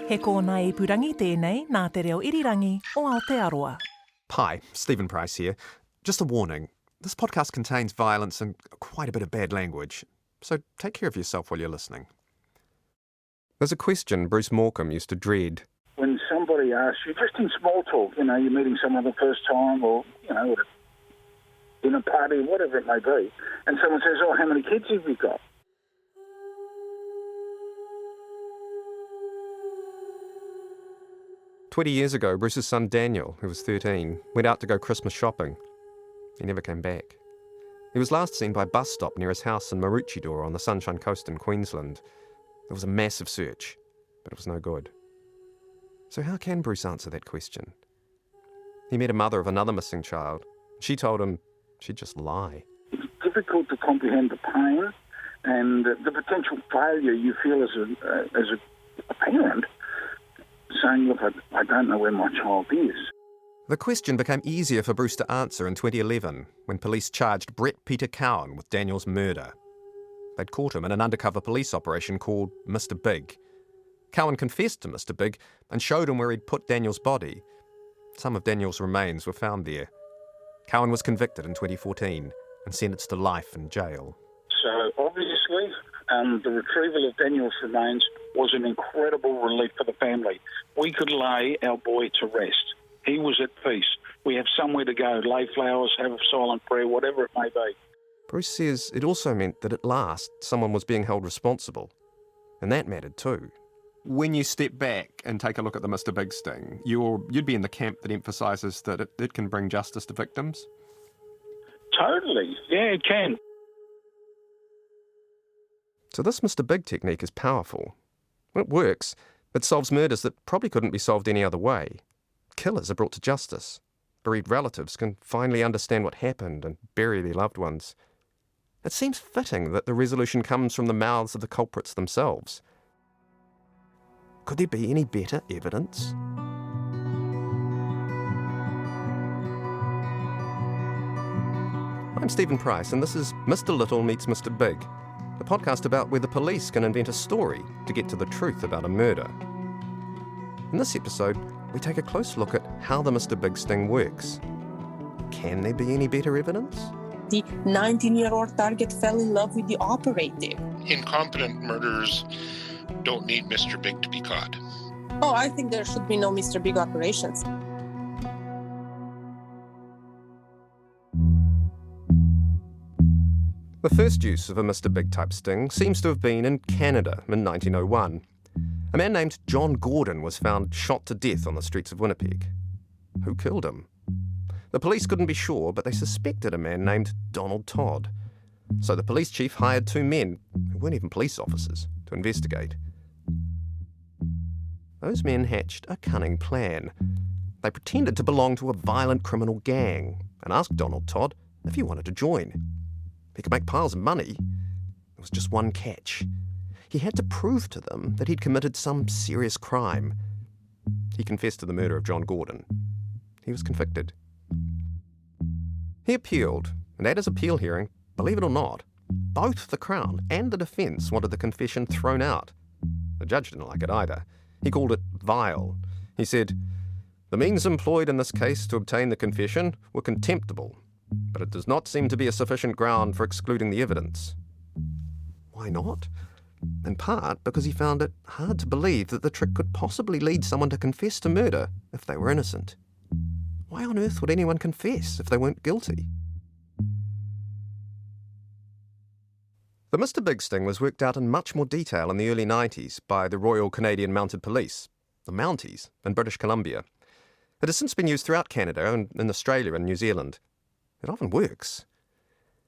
He kōna I purangi tēnei nā te reo irirangi o Aotearoa. Hi, Stephen Price here. Just a warning, this podcast contains violence and quite a bit of bad language, so take care of yourself while you're listening. There's a question Bruce Morecambe used to dread. When somebody asks you, just in small talk, you're meeting someone the first time or, at a dinner party, whatever it may be, and someone says, oh, how many kids have you got? 20 years ago, Bruce's son Daniel, who was 13, went out to go Christmas shopping. He never came back. He was last seen by a bus stop near his house in Maroochydore on the Sunshine Coast in Queensland. There was a massive search, but it was no good. So how can Bruce answer that question? He met a mother of another missing child. She told him she'd just lie. It's difficult to comprehend the pain and the potential failure you feel as a parent, saying, look, I don't know where my child is. The question became easier for Bruce to answer in 2011 when police charged Brett Peter Cowan with Daniel's murder. They'd caught him in an undercover police operation called Mr. Big. Cowan confessed to Mr. Big and showed him where he'd put Daniel's body. Some of Daniel's remains were found there. Cowan was convicted in 2014 and sentenced to life in jail. So obviously, the retrieval of Daniel's remains was an incredible relief for the family. We could lay our boy to rest. He was at peace. We have somewhere to go, lay flowers, have a silent prayer, whatever it may be. Bruce says it also meant that at last someone was being held responsible. And that mattered too. When you step back and take a look at the Mr. Big sting, you'd be in the camp that emphasises that it can bring justice to victims? Totally. Yeah, it can. So this Mr. Big technique is powerful. It works. It solves murders that probably couldn't be solved any other way. Killers are brought to justice. Bereaved relatives can finally understand what happened and bury their loved ones. It seems fitting that the resolution comes from the mouths of the culprits themselves. Could there be any better evidence? I'm Stephen Price, and this is Mr. Lyttle Meets Mr. Big, a podcast about whether police can invent a story to get to the truth about a murder. In this episode, we take a close look at how the Mr. Big sting works. Can there be any better evidence? The 19-year-old target fell in love with the operative. Incompetent murderers don't need Mr. Big to be caught. Oh, I think there should be no Mr. Big operations. The first use of a Mr. Big type sting seems to have been in Canada in 1901. A man named John Gordon was found shot to death on the streets of Winnipeg. Who killed him? The police couldn't be sure, but they suspected a man named Donald Todd. So the police chief hired two men, who weren't even police officers, to investigate. Those men hatched a cunning plan. They pretended to belong to a violent criminal gang and asked Donald Todd if he wanted to join. He could make piles of money. There was just one catch. He had to prove to them that he'd committed some serious crime. He confessed to the murder of John Gordon. He was convicted. He appealed, and at his appeal hearing, believe it or not, both the Crown and the defence wanted the confession thrown out. The judge didn't like it either. He called it vile. He said, "The means employed in this case to obtain the confession were contemptible, but it does not seem to be a sufficient ground for excluding the evidence." Why not? In part because he found it hard to believe that the trick could possibly lead someone to confess to murder if they were innocent. Why on earth would anyone confess if they weren't guilty? The Mr. Big sting was worked out in much more detail in the early 90s by the Royal Canadian Mounted Police, the Mounties, in British Columbia. It has since been used throughout Canada and in Australia and New Zealand. It often works.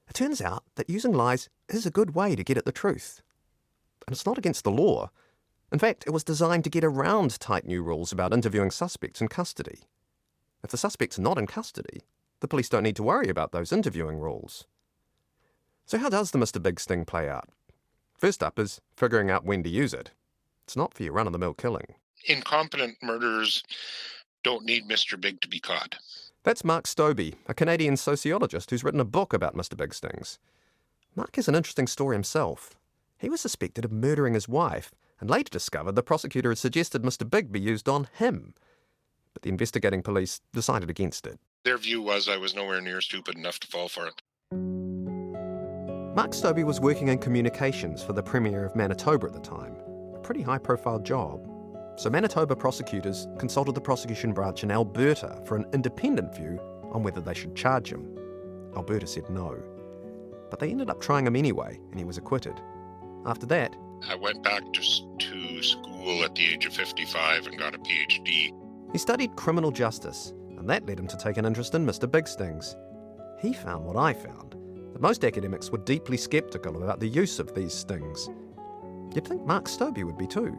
It turns out that using lies is a good way to get at the truth. And it's not against the law. In fact, it was designed to get around tight new rules about interviewing suspects in custody. If the suspect's not in custody, the police don't need to worry about those interviewing rules. So how does the Mr. Big sting play out? First up is figuring out when to use it. It's not for your run-of-the-mill killing. Incompetent murderers don't need Mr. Big to be caught. That's Mark Stobie, a Canadian sociologist who's written a book about Mr. Big stings. Mark has an interesting story himself. He was suspected of murdering his wife and later discovered the prosecutor had suggested Mr. Big be used on him. But the investigating police decided against it. Their view was I was nowhere near stupid enough to fall for it. Mark Stobie was working in communications for the Premier of Manitoba at the time, a pretty high-profile job. So Manitoba prosecutors consulted the prosecution branch in Alberta for an independent view on whether they should charge him. Alberta said no. But they ended up trying him anyway, and he was acquitted. After that, I went back to school at the age of 55 and got a PhD. he studied criminal justice, and that led him to take an interest in Mr. Big Stings. He found what I found, that most academics were deeply sceptical about the use of these stings. You'd think Mark Stobie would be too,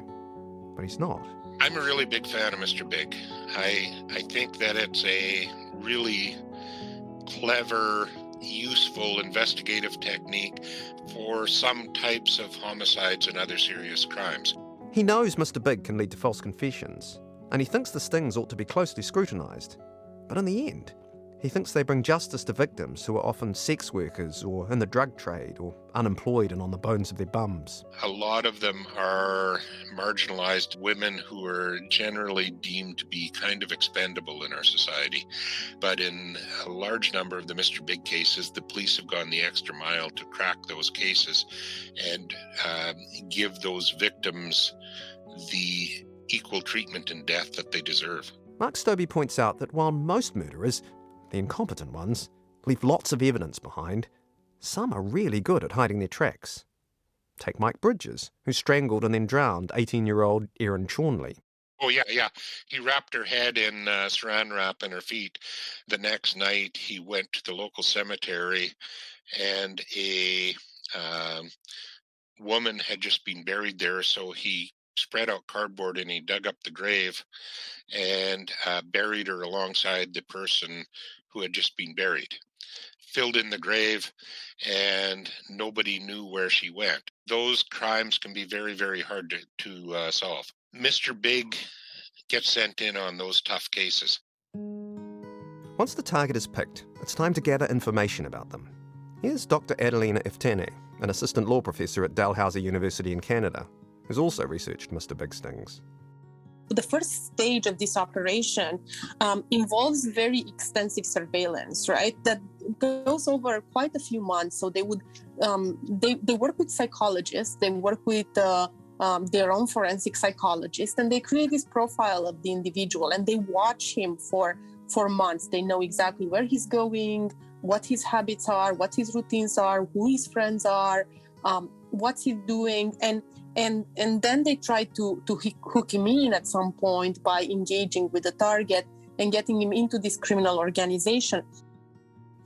but he's not. I'm a really big fan of Mr. Big. I think that it's a really clever, useful investigative technique for some types of homicides and other serious crimes. He knows Mr. Big can lead to false confessions, and he thinks the stings ought to be closely scrutinised. But in the end, he thinks they bring justice to victims who are often sex workers or in the drug trade or unemployed and on the bones of their bums. A lot of them are marginalized women who are generally deemed to be kind of expendable in our society. But in a large number of the Mr. Big cases, the police have gone the extra mile to crack those cases and give those victims the equal treatment in death that they deserve. Mark Stobie points out that while most murderers, the incompetent ones, leave lots of evidence behind, some are really good at hiding their tracks. Take Mike Bridges, who strangled and then drowned 18-year-old Erin Chornley. Oh, yeah. He wrapped her head in saran wrap and her feet. The next night, he went to the local cemetery, and a woman had just been buried there, so he spread out cardboard and he dug up the grave and buried her alongside the person who had just been buried. Filled in the grave, and nobody knew where she went. Those crimes can be very, very hard to solve. Mr. Big gets sent in on those tough cases. Once the target is picked, it's time to gather information about them. Here's Dr. Adelina Iftene, an assistant law professor at Dalhousie University in Canada, who's also researched Mr. Big Stings. The first stage of this operation involves very extensive surveillance, right? That goes over quite a few months. So they would they work with psychologists, they work with their own forensic psychologists, and they create this profile of the individual, and they watch him for months. They know exactly where he's going, what his habits are, what his routines are, who his friends are, what he's doing, and then they try to hook him in at some point by engaging with the target and getting him into this criminal organization.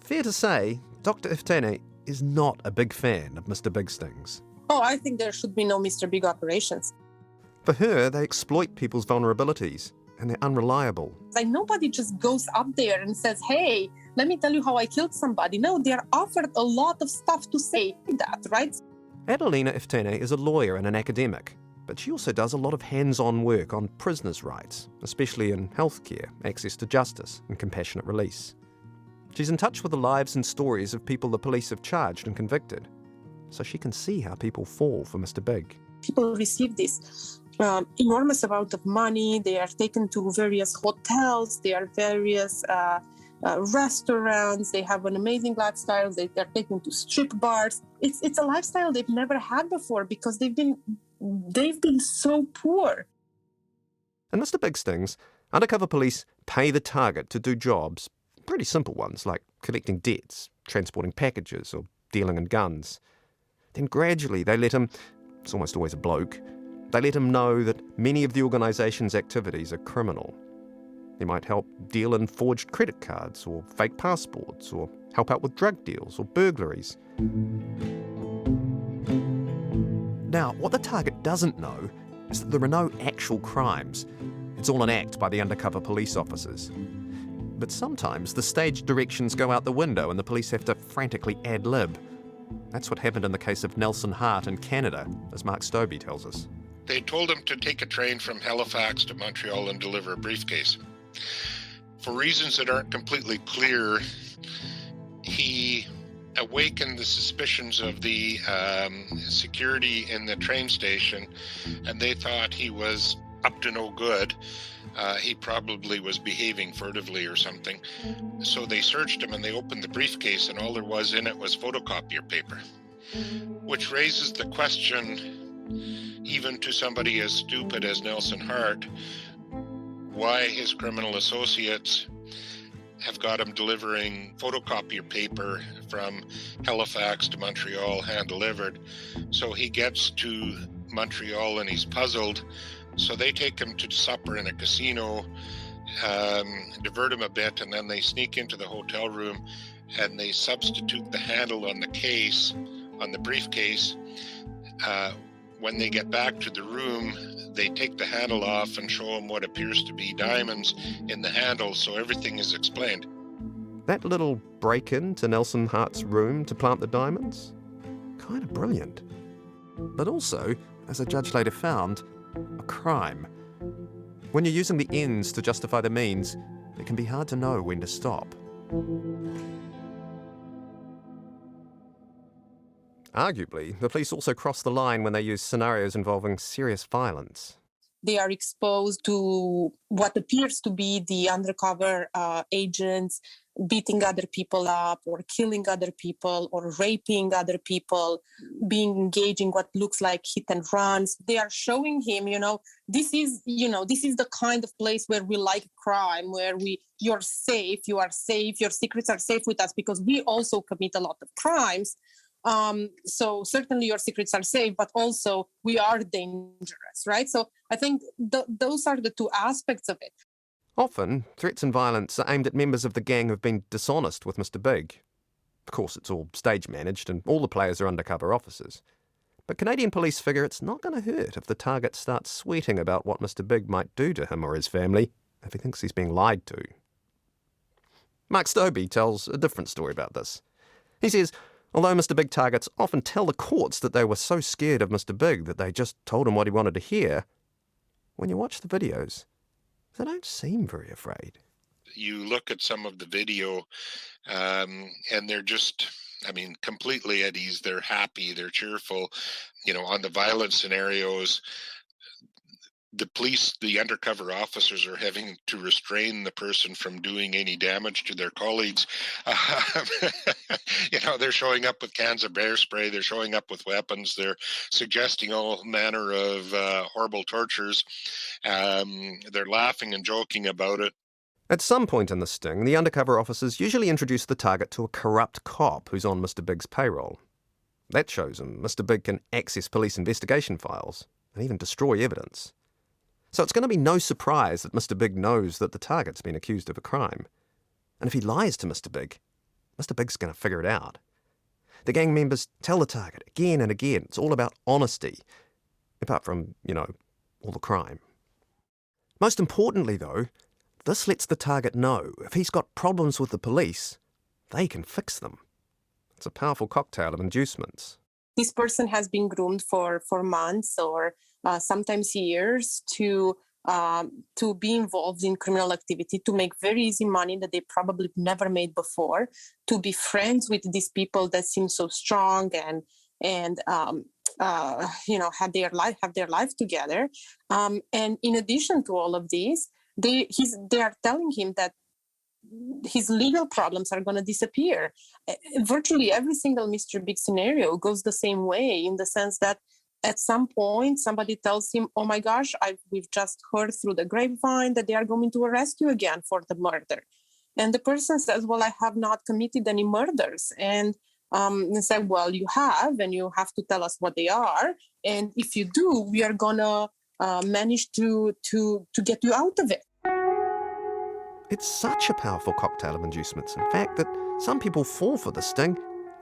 Fair to say, Dr. Iftene is not a big fan of Mr. Big Stings. Oh, I think there should be no Mr. Big operations. For her, they exploit people's vulnerabilities, and they're unreliable. Like, nobody just goes up there and says, hey, let me tell you how I killed somebody. No, they're offered a lot of stuff to say that, right? Adelina Iftene is a lawyer and an academic, but she also does a lot of hands-on work on prisoners' rights, especially in healthcare, access to justice, and compassionate release. She's in touch with the lives and stories of people the police have charged and convicted, so she can see how people fall for Mr. Big. People receive this enormous amount of money. They are taken to various hotels. They are various restaurants. They have an amazing lifestyle. They are taken to strip bars. It's a lifestyle they've never had before because they've been so poor. In Mr. Big Stings, undercover police pay the target to do jobs, pretty simple ones like collecting debts, transporting packages, or dealing in guns. Then gradually they let him, it's almost always a bloke, they let him know that many of the organisation's activities are criminal. They might help deal in forged credit cards or fake passports, or help out with drug deals or burglaries. Now, what the target doesn't know is that there are no actual crimes. It's all an act by the undercover police officers. But sometimes the stage directions go out the window and the police have to frantically ad-lib. That's what happened in the case of Nelson Hart in Canada, as Mark Stobie tells us. They told him to take a train from Halifax to Montreal and deliver a briefcase. For reasons that aren't completely clear, he awakened the suspicions of the security in the train station, and they thought he was up to no good. He probably was behaving furtively or something. So they searched him and they opened the briefcase, and all there was in it was photocopier paper, which raises the question, even to somebody as stupid as Nelson Hart, why his criminal associates have got him delivering photocopier paper from Halifax to Montreal, hand-delivered. So he gets to Montreal and he's puzzled. So they take him to supper in a casino, divert him a bit, and then they sneak into the hotel room and they substitute the handle on the case, on the briefcase. When they get back to the room, they take the handle off and show him what appears to be diamonds in the handle, so everything is explained. That little break-in to Nelson Hart's room to plant the diamonds? Kind of brilliant. But also, as a judge later found, a crime. When you're using the ends to justify the means, it can be hard to know when to stop. Arguably, the police also cross the line when they use scenarios involving serious violence. They are exposed to what appears to be the undercover agents beating other people up or killing other people or raping other people, being engaged in what looks like hit and runs. They are showing him, this is the kind of place where we like crime, where you're safe, you are safe, your secrets are safe with us because we also commit a lot of crimes. So certainly your secrets are safe, but also we are dangerous, right? So I think those are the two aspects of it. Often, threats and violence are aimed at members of the gang who've been dishonest with Mr. Big. Of course, it's all stage managed and all the players are undercover officers. But Canadian police figure it's not going to hurt if the target starts sweating about what Mr. Big might do to him or his family if he thinks he's being lied to. Mark Stobie tells a different story about this. He says, although Mr. Big targets often tell the courts that they were so scared of Mr. Big that they just told him what he wanted to hear, when you watch the videos, they don't seem very afraid. You look at some of the video and they're just, completely at ease. They're happy, they're cheerful. On the violent scenarios, the police, the undercover officers are having to restrain the person from doing any damage to their colleagues. They're showing up with cans of bear spray. They're showing up with weapons. They're suggesting all manner of horrible tortures. They're laughing and joking about it. At some point in the sting, the undercover officers usually introduce the target to a corrupt cop who's on Mr. Big's payroll. That shows him Mr. Big can access police investigation files and even destroy evidence. So it's going to be no surprise that Mr. Big knows that the target's been accused of a crime. And if he lies to Mr. Big, Mr. Big's going to figure it out. The gang members tell the target again and again it's all about honesty, apart from, all the crime. Most importantly, though, this lets the target know if he's got problems with the police, they can fix them. It's a powerful cocktail of inducements. This person has been groomed for months or sometimes years to be involved in criminal activity, to make very easy money that they probably never made before, to be friends with these people that seem so strong and have their life together. And in addition to all of this, they are telling him that his legal problems are going to disappear. Virtually every single Mr. Big scenario goes the same way, in the sense that at some point somebody tells him, oh my gosh, we've just heard through the grapevine that they are going to arrest you again for the murder. And the person says, well, I have not committed any murders. And they say, well, you have, and you have to tell us what they are. And if you do, we are going to manage to get you out of it. It's such a powerful cocktail of inducements, in fact, that some people fall for the sting,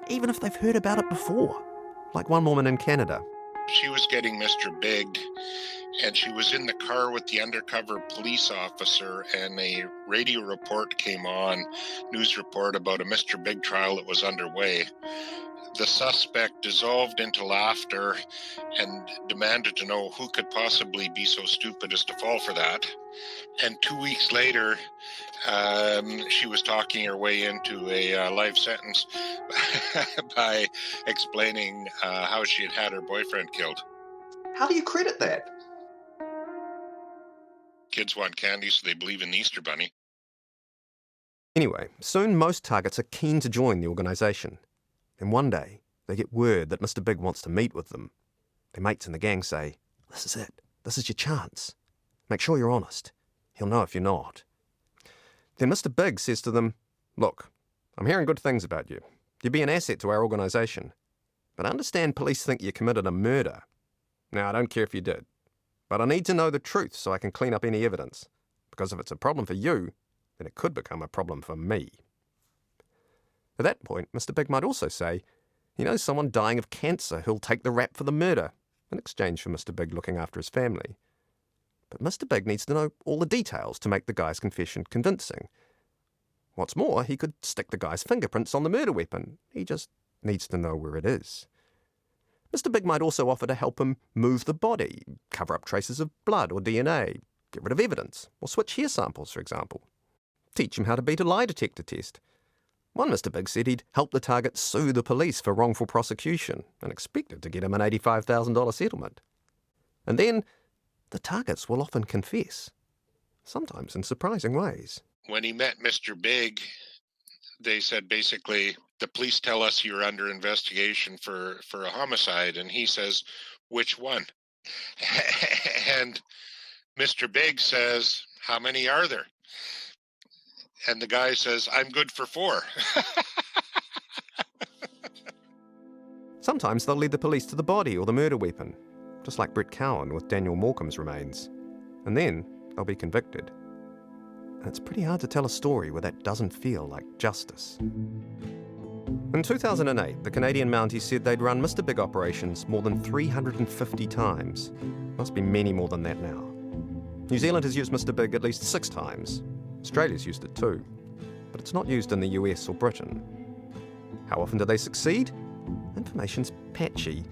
even if they've heard about it before, like one woman in Canada. She was getting Mr. Big, and she was in the car with the undercover police officer, and a radio report came on, news report about a Mr. Big trial that was underway. The suspect dissolved into laughter and demanded to know who could possibly be so stupid as to fall for that. And 2 weeks later, she was talking her way into a life sentence by explaining how she had had her boyfriend killed. How do you credit that? Kids want candy, so they believe in the Easter Bunny. Anyway, soon most targets are keen to join the organisation. And one day, they get word that Mr. Big wants to meet with them. Their mates in the gang say, "This is it. This is your chance. Make sure you're honest. He'll know if you're not." Then Mr. Big says to them, "Look, I'm hearing good things about you. You'd be an asset to our organisation. But I understand police think you committed a murder. Now, I don't care if you did. But I need to know the truth so I can clean up any evidence. Because if it's a problem for you, then it could become a problem for me." At that point, Mr. Big might also say he knows someone dying of cancer who'll take the rap for the murder in exchange for Mr. Big looking after his family. But Mr. Big needs to know all the details to make the guy's confession convincing. What's more, he could stick the guy's fingerprints on the murder weapon. He just needs to know where it is. Mr. Big might also offer to help him move the body, cover up traces of blood or DNA, get rid of evidence, or switch hair samples, for example. Teach him how to beat a lie detector test. One Mr. Big said he'd help the target sue the police for wrongful prosecution and expected to get him an $85,000 settlement. And then the targets will often confess, sometimes in surprising ways. When he met Mr. Big, they said basically, the police tell us you're under investigation for a homicide. And he says, "Which one?" And Mr. Big says, "How many are there?" And the guy says, "I'm good for 4. Sometimes they'll lead the police to the body or the murder weapon, just like Brett Cowan with Daniel Morecambe's remains. And then they'll be convicted. And it's pretty hard to tell a story where that doesn't feel like justice. In 2008, the Canadian Mounties said they'd run Mr. Big operations more than 350 times. Must be many more than that now. New Zealand has used Mr. Big at least 6 times. Australia's used it too, but it's not used in the US or Britain. How often do they succeed? Information's patchy.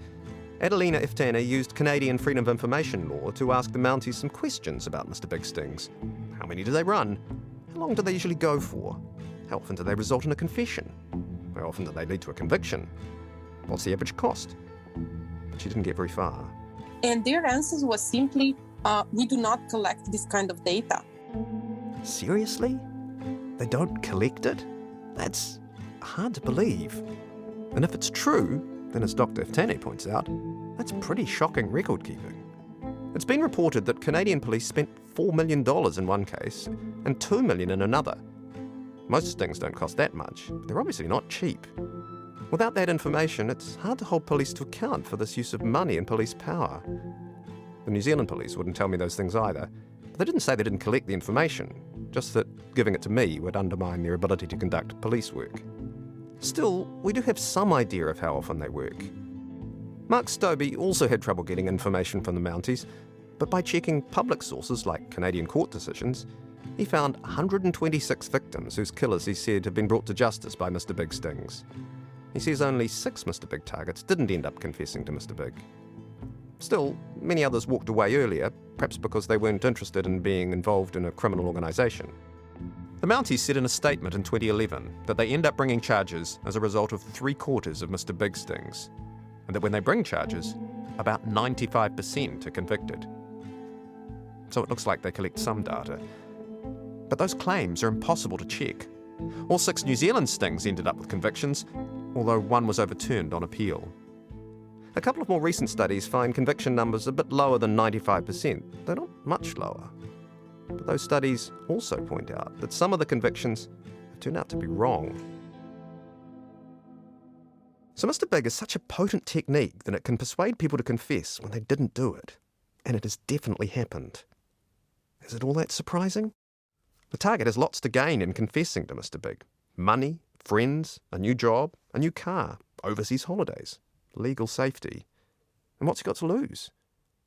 Adelina Iftana used Canadian Freedom of Information law to ask the Mounties some questions about Mr. Big stings. How many do they run? How long do they usually go for? How often do they result in a confession? How often do they lead to a conviction? What's the average cost? But she didn't get very far. And their answers was simply, we do not collect this kind of data. Seriously? They don't collect it? That's hard to believe. And if it's true, then as Dr. Iftane points out, that's pretty shocking record keeping. It's been reported that Canadian police spent $4 million in one case and $2 million in another. Most stings don't cost that much, but they're obviously not cheap. Without that information, it's hard to hold police to account for this use of money and police power. The New Zealand police wouldn't tell me those things either. They didn't say they didn't collect the information, just that giving it to me would undermine their ability to conduct police work. Still, we do have some idea of how often they work. Mark Stobie also had trouble getting information from the Mounties, but by checking public sources like Canadian court decisions, he found 126 victims whose killers he said had been brought to justice by Mr. Big stings. He says only 6 Mr. Big targets didn't end up confessing to Mr. Big. Still, many others walked away earlier, perhaps because they weren't interested in being involved in a criminal organisation. The Mounties said in a statement in 2011 that they end up bringing charges as a result of 3/4 of Mr. Big stings, and that when they bring charges, about 95% are convicted. So it looks like they collect some data. But those claims are impossible to check. All 6 New Zealand stings ended up with convictions, although one was overturned on appeal. A couple of more recent studies find conviction numbers a bit lower than 95%. They're not much lower. But those studies also point out that some of the convictions have turned out to be wrong. So Mr. Big is such a potent technique that it can persuade people to confess when they didn't do it. And it has definitely happened. Is it all that surprising? The target has lots to gain in confessing to Mr. Big. Money, friends, a new job, a new car, overseas holidays, legal safety. And what's he got to lose?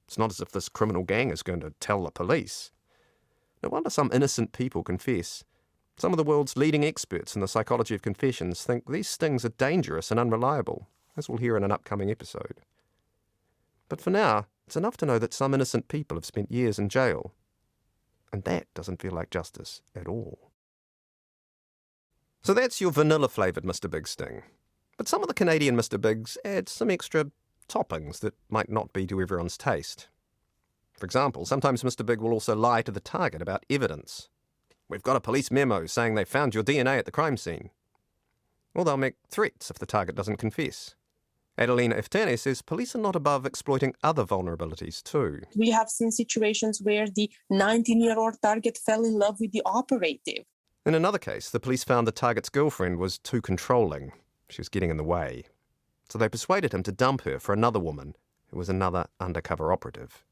It's not as if this criminal gang is going to tell the police. No wonder some innocent people confess. Some of the world's leading experts in the psychology of confessions think these stings are dangerous and unreliable. as we'll hear in an upcoming episode. But for now, it's enough to know that some innocent people have spent years in jail. And that doesn't feel like justice at all. So that's your vanilla-flavoured Mr. Big sting. But some of the Canadian Mr. Bigs add some extra toppings that might not be to everyone's taste. For example, sometimes Mr. Big will also lie to the target about evidence. We've got a police memo saying they found your DNA at the crime scene. Or they'll make threats if the target doesn't confess. Adelina Iftane says police are not above exploiting other vulnerabilities too. We have seen situations where the 19-year-old target fell in love with the operative. In another case, the police found the target's girlfriend was too controlling. She was getting in the way. So they persuaded him to dump her for another woman who was another undercover operative.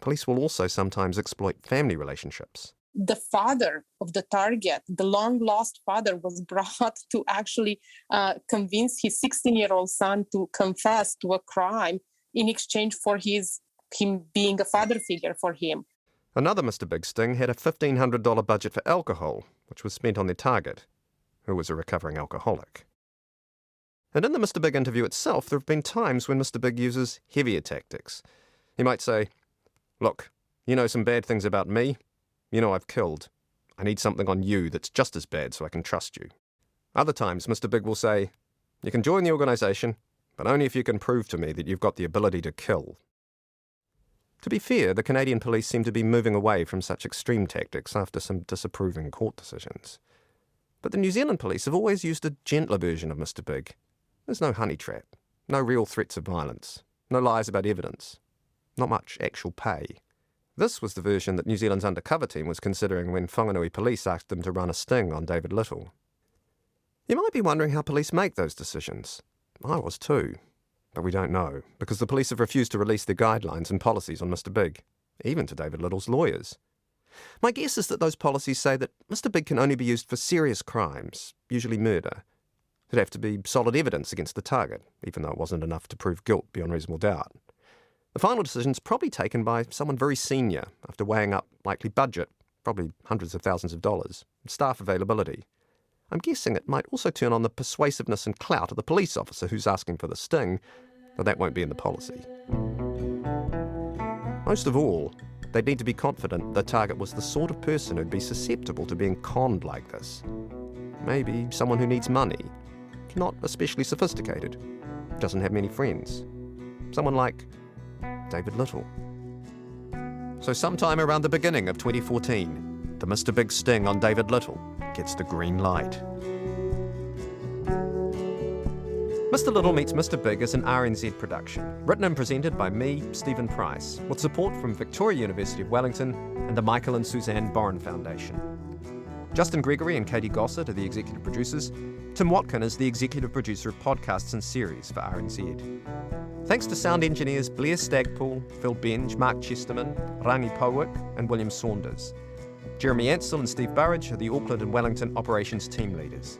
Police will also sometimes exploit family relationships. The father of the target, the long-lost father, was brought to actually convince his 16-year-old son to confess to a crime in exchange for him being a father figure for him. Another Mr. Big sting had a $1,500 budget for alcohol, which was spent on their target, who was a recovering alcoholic. And in the Mr. Big interview itself, there have been times when Mr. Big uses heavier tactics. He might say, "Look, you know some bad things about me. You know I've killed. I need something on you that's just as bad so I can trust you." Other times, Mr. Big will say, "You can join the organisation, but only if you can prove to me that you've got the ability to kill." To be fair, the Canadian police seem to be moving away from such extreme tactics after some disapproving court decisions. But the New Zealand police have always used a gentler version of Mr. Big. There's no honey trap, no real threats of violence, no lies about evidence, not much actual pay. This was the version that New Zealand's undercover team was considering when Whanganui police asked them to run a sting on David Lyttle. You might be wondering how police make those decisions. I was too. But we don't know, because the police have refused to release their guidelines and policies on Mr. Big, even to David Little's lawyers. My guess is that those policies say that Mr. Big can only be used for serious crimes, usually murder. There'd have to be solid evidence against the target, even though it wasn't enough to prove guilt beyond reasonable doubt. The final decision's probably taken by someone very senior after weighing up likely budget, probably hundreds of thousands of dollars, and staff availability. I'm guessing it might also turn on the persuasiveness and clout of the police officer who's asking for the sting, but that won't be in the policy. Most of all, they'd need to be confident the target was the sort of person who'd be susceptible to being conned like this. Maybe someone who needs money, not especially sophisticated, doesn't have many friends. Someone like David Lyttle. So sometime around the beginning of 2014, the Mr. Big sting on David Lyttle gets the green light. Mr. Lyttle Meets Mr. Big is an RNZ production, written and presented by me, Stephen Price, with support from Victoria University of Wellington and the Michael and Suzanne Boren Foundation. Justin Gregory and Katie Gossett are the executive producers. Tim Watkin is the executive producer of podcasts and series for RNZ. Thanks to sound engineers Blair Stagpool, Phil Benge, Mark Chesterman, Rangi Powick and William Saunders. Jeremy Ansell and Steve Burridge are the Auckland and Wellington operations team leaders.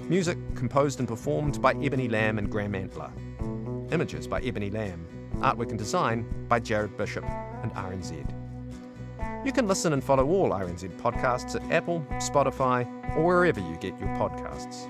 Music composed and performed by Ebony Lamb and Graham Antler. Images by Ebony Lamb. Artwork and design by Jared Bishop and RNZ. You can listen and follow all RNZ podcasts at Apple, Spotify, or wherever you get your podcasts.